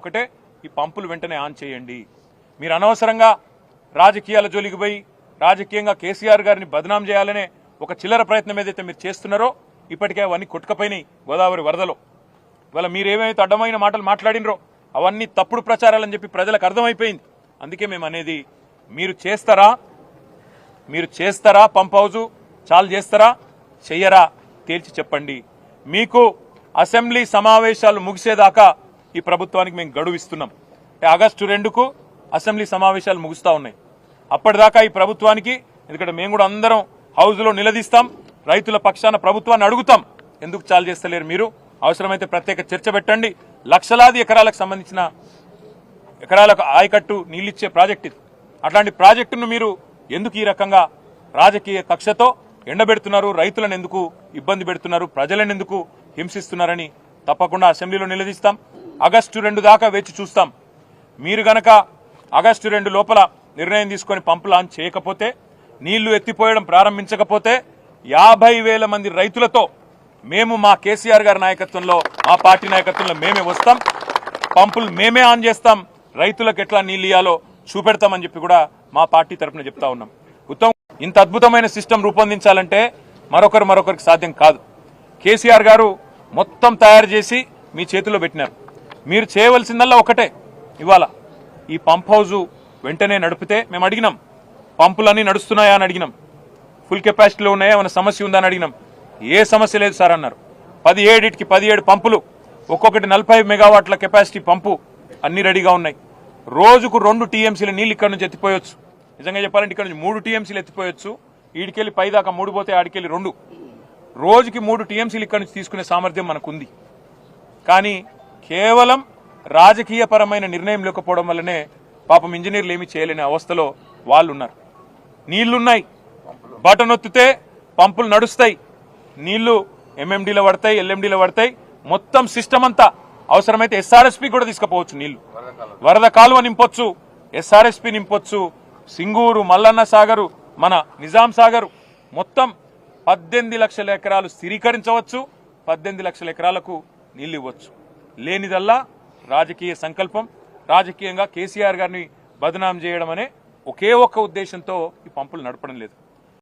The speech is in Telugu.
ఒకటే, ఈ పంపులు వెంటనే ఆన్ చేయండి. మీరు అనవసరంగా రాజకీయాల జోలికి పోయి రాజకీయంగా కేసీఆర్ గారిని బదనాం చేయాలనే ఒక చిల్లర ప్రయత్నం ఏదైతే మీరు చేస్తున్నారో ఇప్పటికే అవన్నీ కొట్టుకపోయినాయి గోదావరి వరదలో. ఇవాళ మీరేమైతే అడ్డమైన మాటలు మాట్లాడినరో అవన్నీ తప్పుడు ప్రచారాలని చెప్పి ప్రజలకు అర్థమైపోయింది. అందుకే మేము అనేది, మీరు చేస్తారా పంప్ హౌజు చాలు చేస్తారా చెయ్యరా తేల్చి చెప్పండి. మీకు అసెంబ్లీ సమావేశాలు ముగిసేదాకా ఈ ప్రభుత్వానికి మేము గడువు ఇస్తున్నాం. ఆగస్టు 2కు అసెంబ్లీ సమావేశాలు ముగుస్తా ఉన్నాయి. అప్పటిదాకా ఈ ప్రభుత్వానికి, ఎందుకంటే మేము కూడా అందరం హౌజ్లో నిలదీస్తాం, రైతుల పక్షాన ప్రభుత్వాన్ని అడుగుతాం, ఎందుకు చాలు చేస్తలేరు మీరు, అవసరమైతే ప్రత్యేక చర్చ పెట్టండి. లక్షలాది ఎకరాలకు సంబంధించిన ఎకరాలకు ఆయకట్టు నీళ్ళిచ్చే ప్రాజెక్ట్ ఇది. అట్లాంటి ప్రాజెక్టును మీరు ఎందుకు ఈ రకంగా రాజకీయ కక్షతో ఎండబెడుతున్నారు, రైతులను ఎందుకు ఇబ్బంది పెడుతున్నారు, ప్రజలను ఎందుకు హింసిస్తున్నారని తప్పకుండా అసెంబ్లీలో నిలదీస్తాం. ఆగస్టు 2 దాకా వేచి చూస్తాం. మీరు గనక ఆగస్టు 2 లోపల నిర్ణయం తీసుకొని పంపులు ఆన్ చేయకపోతే, నీళ్లు ఎత్తిపోయడం ప్రారంభించకపోతే 50,000 మంది రైతులతో మేము మా కేసీఆర్ గారి నాయకత్వంలో, మా పార్టీ నాయకత్వంలో మేమే వస్తాం, పంపులు మేమే ఆన్ చేస్తాం, రైతులకు ఎట్లా నీళ్ళు ఇయ్యాలో చూపెడతామని చెప్పి కూడా మా పార్టీ తరఫున చెప్తా ఉన్నాం. ఇంత అద్భుతమైన సిస్టమ్ రూపొందించాలంటే మరొకరికి సాధ్యం కాదు. కేసీఆర్ గారు మొత్తం తయారు చేసి మీ చేతిలో పెట్టినారు. మీరు చేయవలసిందల్లా ఒకటే, ఇవాళ ఈ పంప్ హౌజు వెంటనే నడిపితే, మేము అడిగినాం పంపులన్నీ నడుస్తున్నాయా అని అడిగినాం, ఫుల్ కెపాసిటీలో ఉన్నాయా, ఏమైనా సమస్య ఉందా అని అడిగినాం. ఏ సమస్య లేదు సార్ అన్నారు. 17 పంపులు, ఒక్కొక్కటి 40 మెగావాట్ల కెపాసిటీ పంపు అన్ని రెడీగా ఉన్నాయి. రోజుకు 2 టీఎంసీల నీళ్ళు ఇక్కడ నుంచి ఎత్తిపోయొచ్చు. నిజంగా చెప్పాలంటే ఇక్కడ నుంచి 3 టీఎంసీలు ఎత్తిపోయొచ్చు. ఈడికెళ్ళి పైదాకా 3 పోతే ఆడికెళ్ళి 2, రోజుకి 3 టీఎంసీలు ఇక్కడ నుంచి తీసుకునే సామర్థ్యం మనకుంది. కానీ కేవలం రాజకీయపరమైన నిర్ణయం లేకపోవడం వల్లనే పాపం ఇంజనీర్లు ఏమీ చేయలేని అవస్థలో వాళ్ళు ఉన్నారు. నీళ్లున్నాయి, బటన్ ఒత్తితే పంపులు నడుస్తాయి, నీళ్లు ఎంఎండీలో పడతాయి, ఎల్ఎండీలో పడతాయి, మొత్తం సిస్టమ్ అంతా. అవసరమైతే ఎస్ఆర్ఎస్పీ కూడా తీసుకుపోవచ్చు, నీళ్లు వరద కాలువ నింపొచ్చు, ఎస్ఆర్ఎస్పీ నింపొచ్చు, సింగూరు, మల్లన్న సాగరు, మన నిజాం సాగరు, మొత్తం 18 లక్షల ఎకరాలు స్థిరీకరించవచ్చు, 18 లక్షల ఎకరాలకు నీళ్లు ఇవ్వచ్చు. లేనిదల్లా రాజకీయ సంకల్పం, రాజకీయంగా కేసీఆర్ గారిని బదనాం చేయడం అనే ఒకే ఒక్క ఉద్దేశంతో ఈ పంపులు నడపడం లేదు.